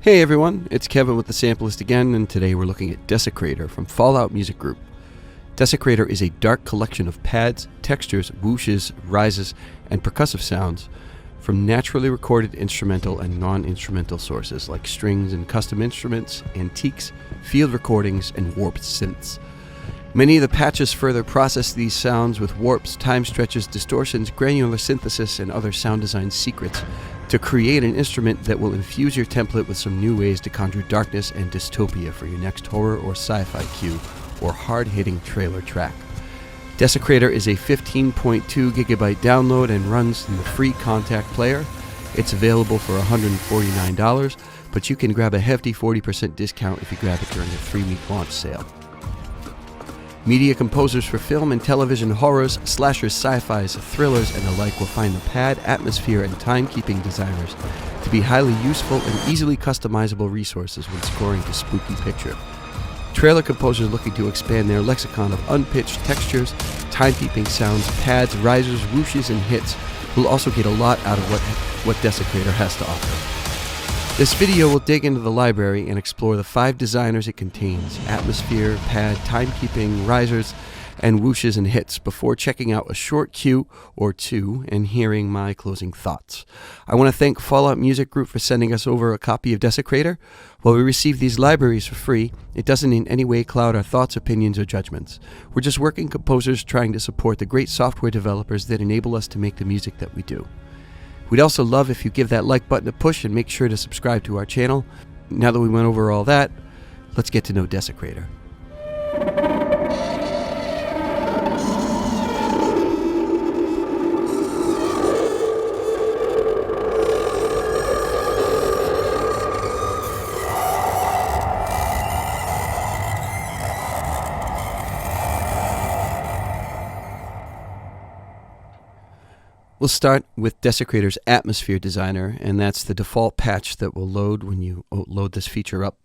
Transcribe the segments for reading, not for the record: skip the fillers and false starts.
Hey everyone, it's Kevin with the Sampleist again, and today we're looking at Desecrator from Fallout Music Group. Desecrator is a dark collection of pads, textures, whooshes, rises, and percussive sounds from naturally recorded instrumental and non-instrumental sources like strings and custom instruments, antiques, field recordings, and warped synths. Many of the patches further process these sounds with warps, time stretches, distortions, granular synthesis, and other sound design secrets to create an instrument that will infuse your template with some new ways to conjure darkness and dystopia for your next horror or sci-fi cue or hard-hitting trailer track. Desecrator is a 15.2 gigabyte download and runs in the free Contact player. It's available for $149, but you can grab a hefty 40% discount if you grab it during a 3-week launch sale. Media composers for film and television horrors, slashers, sci-fis, thrillers, and the like will find the pad, atmosphere, and timekeeping designers to be highly useful and easily customizable resources when scoring a spooky picture. Trailer composers looking to expand their lexicon of unpitched textures, timekeeping sounds, pads, risers, whooshes, and hits will also get a lot out of what Desecrator has to offer. This video will dig into the library and explore the 5 designers it contains: atmosphere, pad, timekeeping, risers, and whooshes and hits before checking out a short cue or two and hearing my closing thoughts. I want to thank Fallout Music Group for sending us over a copy of Desecrator. While we receive these libraries for free, it doesn't in any way cloud our thoughts, opinions, or judgments. We're just working composers trying to support the great software developers that enable us to make the music that we do. We'd also love if you give that like button a push and make sure to subscribe to our channel. Now that we went over all that, let's get to know Desecrator. We'll start with Desecrator's Atmosphere Designer, and that's the default patch that will load when you load this feature up.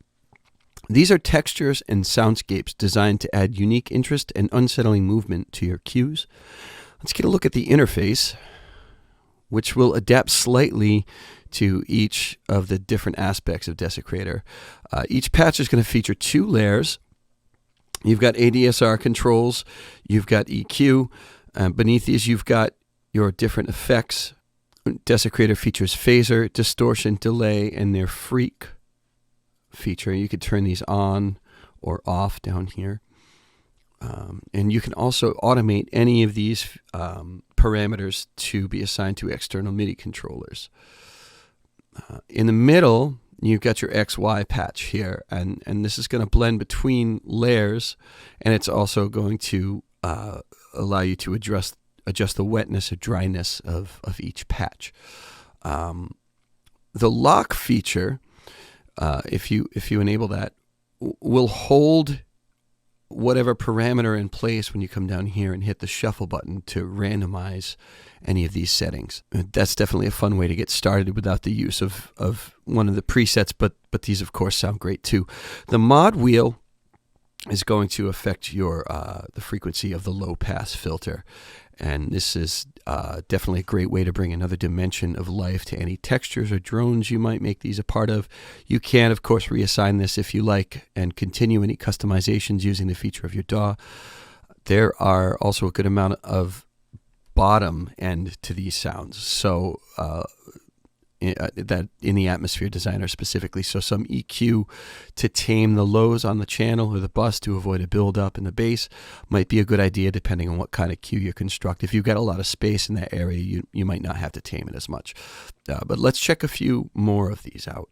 These are textures and soundscapes designed to add unique interest and unsettling movement to your cues. Let's get a look at the interface, which will adapt slightly to each of the different aspects of Desecrator. Each patch is going to feature 2 layers. You've got ADSR controls, you've got EQ, beneath these you've got your different effects. Desecrator features phaser, distortion, delay, and their freak feature. You could turn these on or off down here. And you can also automate any of these parameters to be assigned to external MIDI controllers. In the middle, you've got your XY patch here, and this is going to blend between layers, and it's also going to allow you to adjust the wetness or dryness of each patch. The lock feature, if you enable that, will hold whatever parameter in place when you come down here and hit the shuffle button to randomize any of these settings. That's definitely a fun way to get started without the use of one of the presets, but these of course sound great too. The mod wheel is going to affect your the frequency of the low pass filter. And this is definitely a great way to bring another dimension of life to any textures or drones you might make these a part of. You can, of course, reassign this if you like and continue any customizations using the feature of your DAW. There are also a good amount of bottom end to these sounds. So that in the Atmosphere Designer specifically. So some EQ to tame the lows on the channel or the bus to avoid a build-up in the bass might be a good idea depending on what kind of cue you construct. If you've got a lot of space in that area, you might not have to tame it as much. But let's check a few more of these out.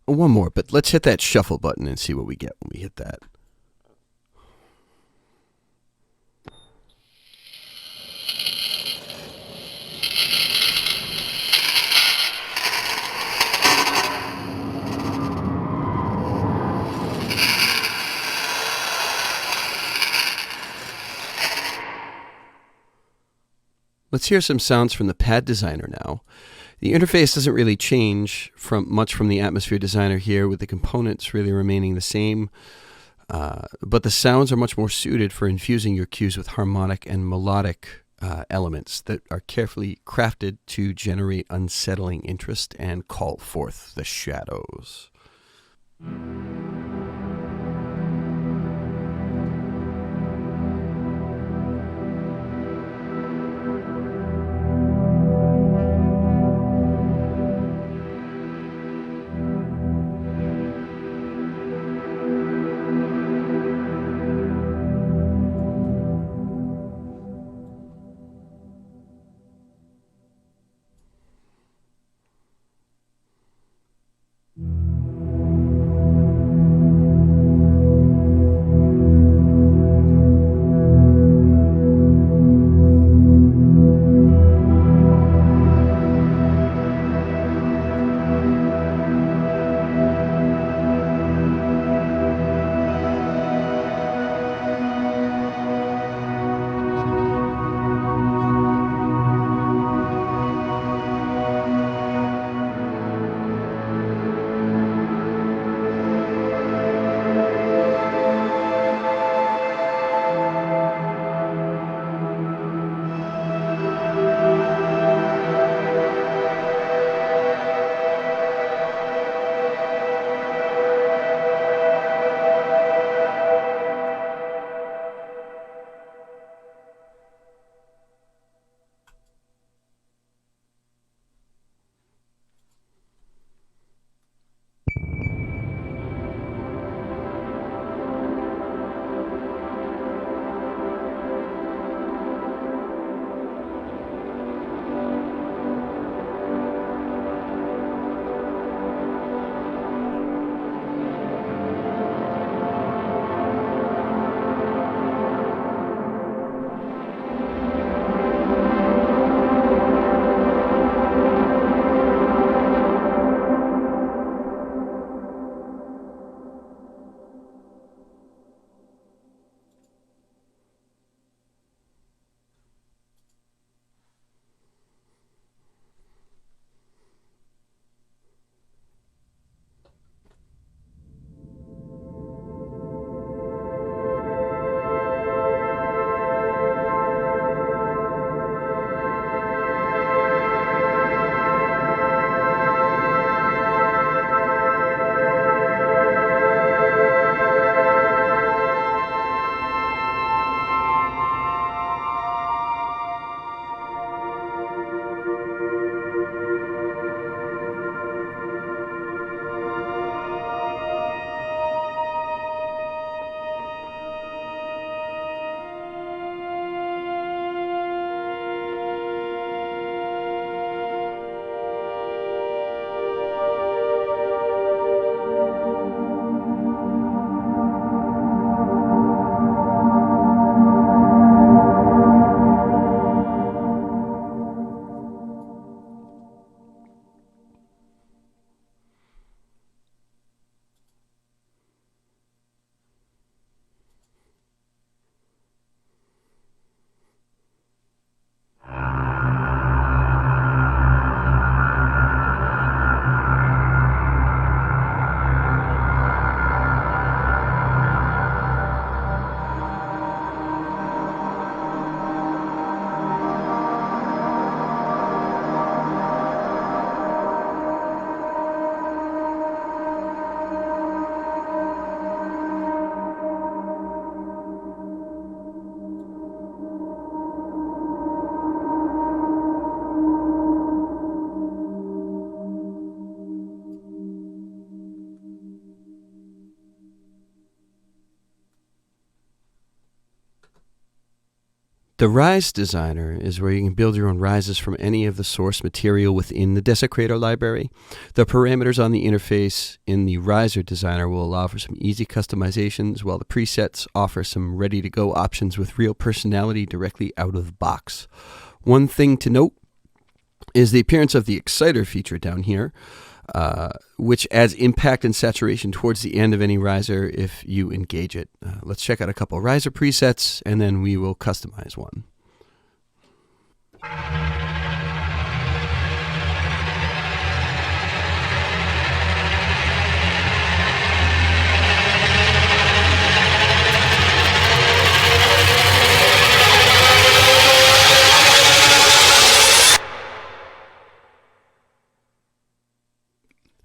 One more, but let's hit that shuffle button and see what we get when we hit that. Let's hear some sounds from the pad designer now. The interface doesn't really change much from the Atmosphere Designer here, with the components really remaining the same, but the sounds are much more suited for infusing your cues with harmonic and melodic elements that are carefully crafted to generate unsettling interest and call forth the shadows. The rise designer is where you can build your own rises from any of the source material within the Desecrator library. The parameters on the interface in the riser designer will allow for some easy customizations, while the presets offer some ready-to-go options with real personality directly out of the box. One thing to note is the appearance of the exciter feature down here, which adds impact and saturation towards the end of any riser if you engage it. Let's check out a couple riser presets, and then we will customize one.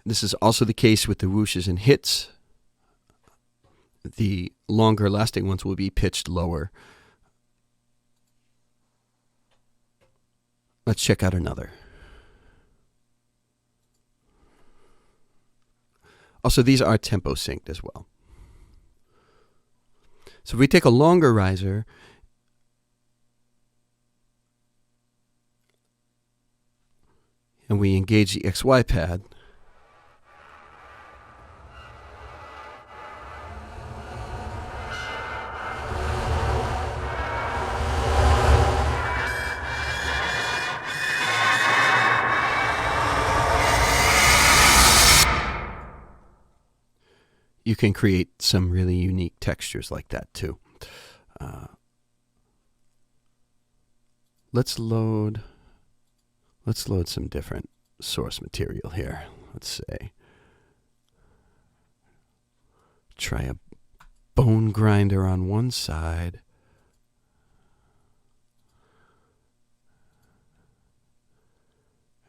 This is also the case with the whooshes and hits. The longer lasting ones will be pitched lower. Let's check out another. Also, these are tempo synced as well. So if we take a longer riser and we engage the XY pad, you can create some really unique textures like that too. Let's load some different source material here. Let's say, try a bone grinder on one side,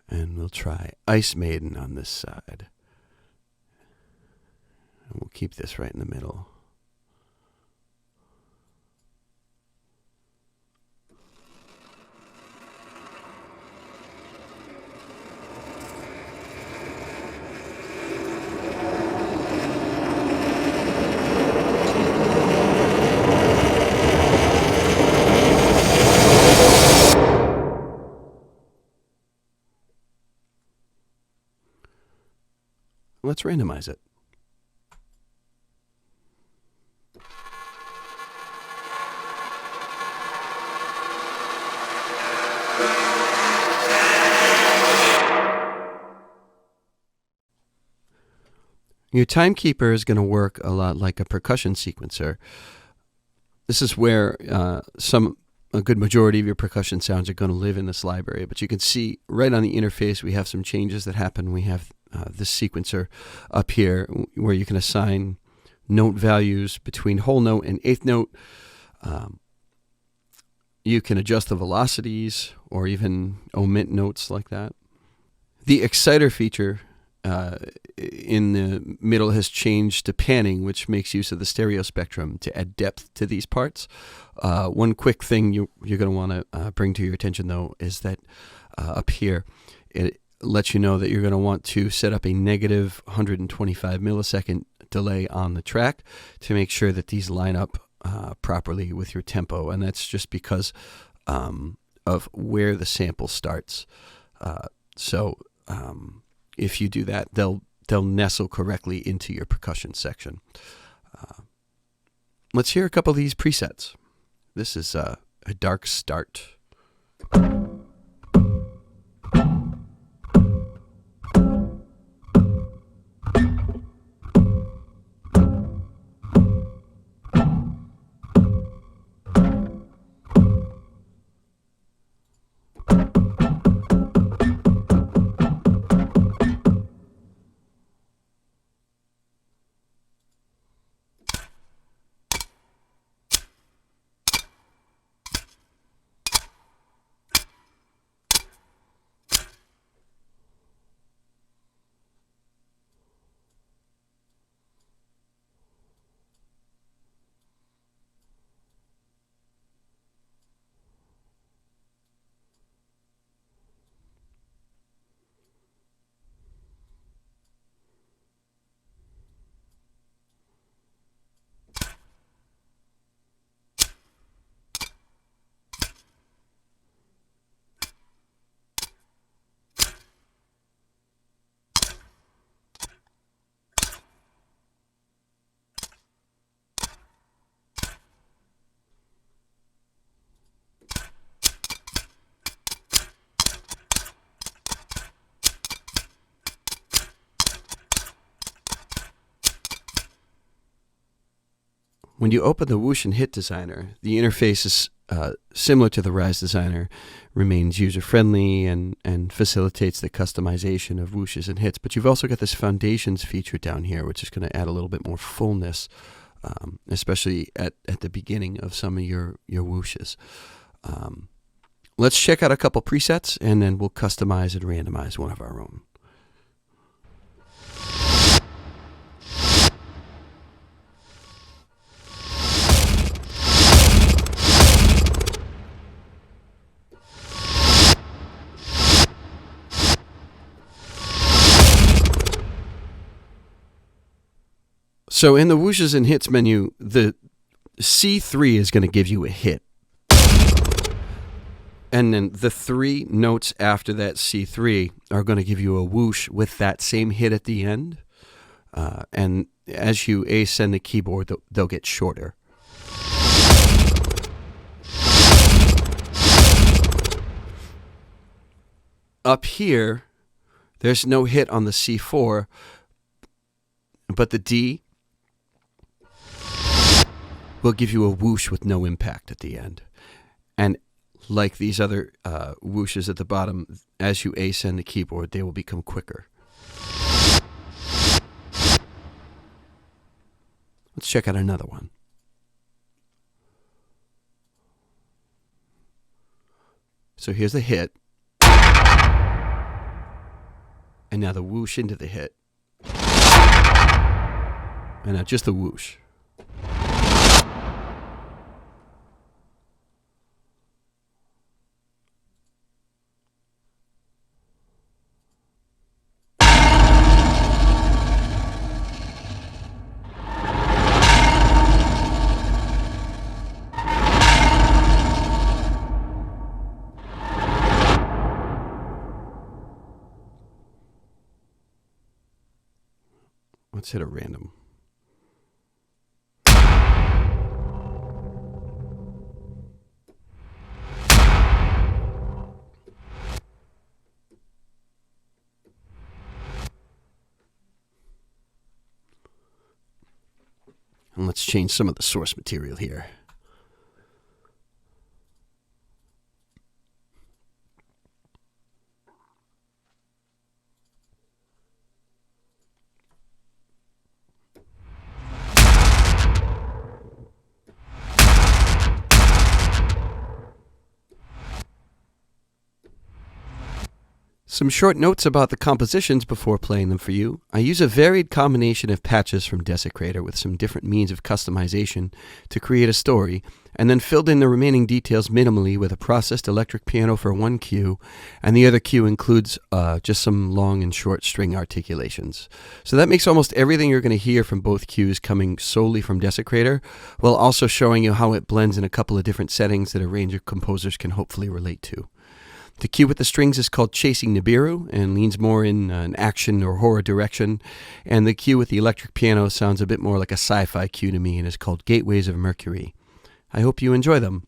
and we'll try Ice Maiden on this side. And we'll keep this right in the middle. Let's randomize it. Your timekeeper is going to work a lot like a percussion sequencer. This is where a good majority of your percussion sounds are going to live in this library. But you can see right on the interface we have some changes that happen. We have this sequencer up here where you can assign note values between whole note and eighth note. You can adjust the velocities or even omit notes like that. The exciter feature in the middle has changed to panning, which makes use of the stereo spectrum to add depth to these parts. One quick thing you're going to want to bring to your attention, though, is that up here, it lets you know that you're going to want to set up a negative 125 millisecond delay on the track to make sure that these line up properly with your tempo, and that's just because of where the sample starts. If you do that, they'll nestle correctly into your percussion section. Let's hear a couple of these presets. This is a dark start. When you open the Whoosh and Hit Designer, the interface is similar to the Rise Designer, remains user-friendly and facilitates the customization of whooshes and hits. But you've also got this Foundations feature down here, which is going to add a little bit more fullness, especially at the beginning of some of your whooshes. Let's check out a couple presets, and then we'll customize and randomize one of our own. So in the whooshes and hits menu, the C3 is going to give you a hit. And then the 3 notes after that C3 are going to give you a whoosh with that same hit at the end. And as you ascend the keyboard, they'll get shorter. Up here, there's no hit on the C4, but the D will give you a whoosh with no impact at the end. And like these other whooshes at the bottom, as you ascend the keyboard, they will become quicker. Let's check out another one. So here's the hit. And now the whoosh into the hit. And now just the whoosh. Let's hit a random. And let's change some of the source material here. Some short notes about the compositions before playing them for you. I use a varied combination of patches from Desecrator with some different means of customization to create a story, and then filled in the remaining details minimally with a processed electric piano for one cue, and the other cue includes just some long and short string articulations. So that makes almost everything you're going to hear from both cues coming solely from Desecrator, while also showing you how it blends in a couple of different settings that a range of composers can hopefully relate to. The cue with the strings is called Chasing Nibiru and leans more in an action or horror direction. And the cue with the electric piano sounds a bit more like a sci-fi cue to me and is called Gateways of Mercury. I hope you enjoy them.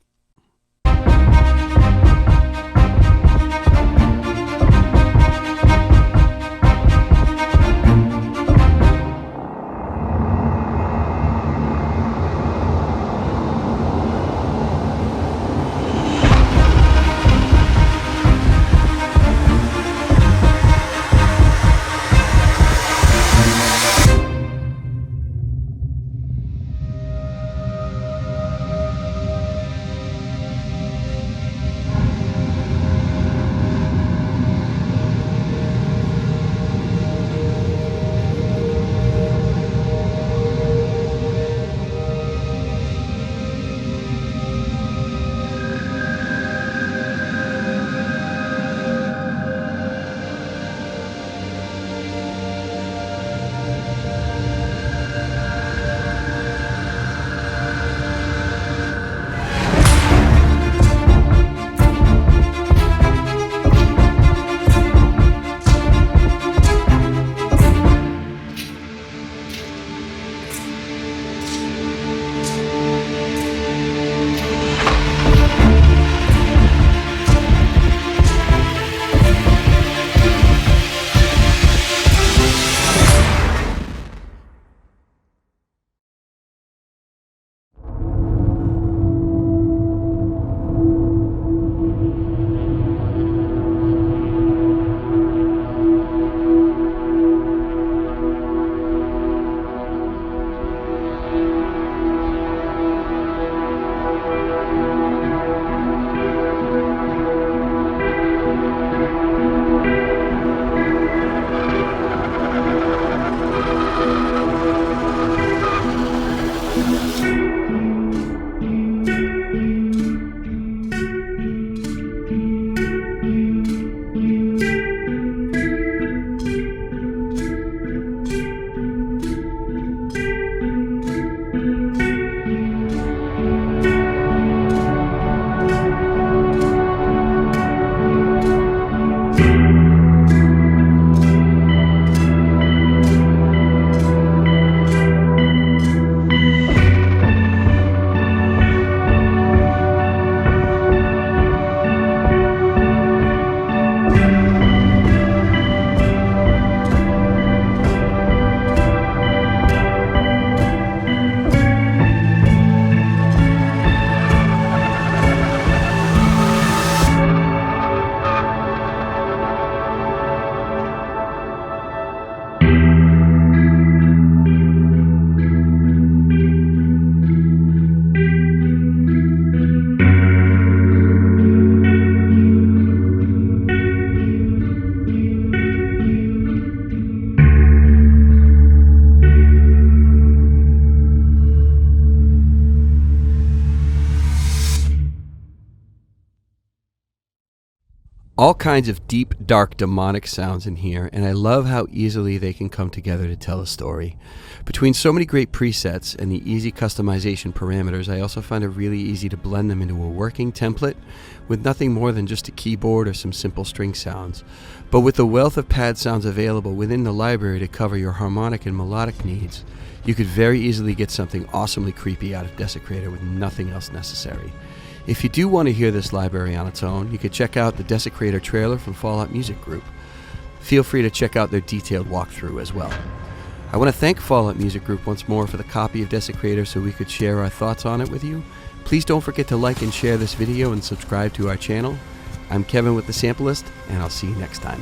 All kinds of deep, dark, demonic sounds in here, and I love how easily they can come together to tell a story. Between so many great presets and the easy customization parameters, I also find it really easy to blend them into a working template with nothing more than just a keyboard or some simple string sounds. But with the wealth of pad sounds available within the library to cover your harmonic and melodic needs, you could very easily get something awesomely creepy out of Desecrator with nothing else necessary. If you do want to hear this library on its own, you could check out the Desecrator trailer from Fallout Music Group. Feel free to check out their detailed walkthrough as well. I want to thank Fallout Music Group once more for the copy of Desecrator so we could share our thoughts on it with you. Please don't forget to like and share this video and subscribe to our channel. I'm Kevin with the Sampleist, and I'll see you next time.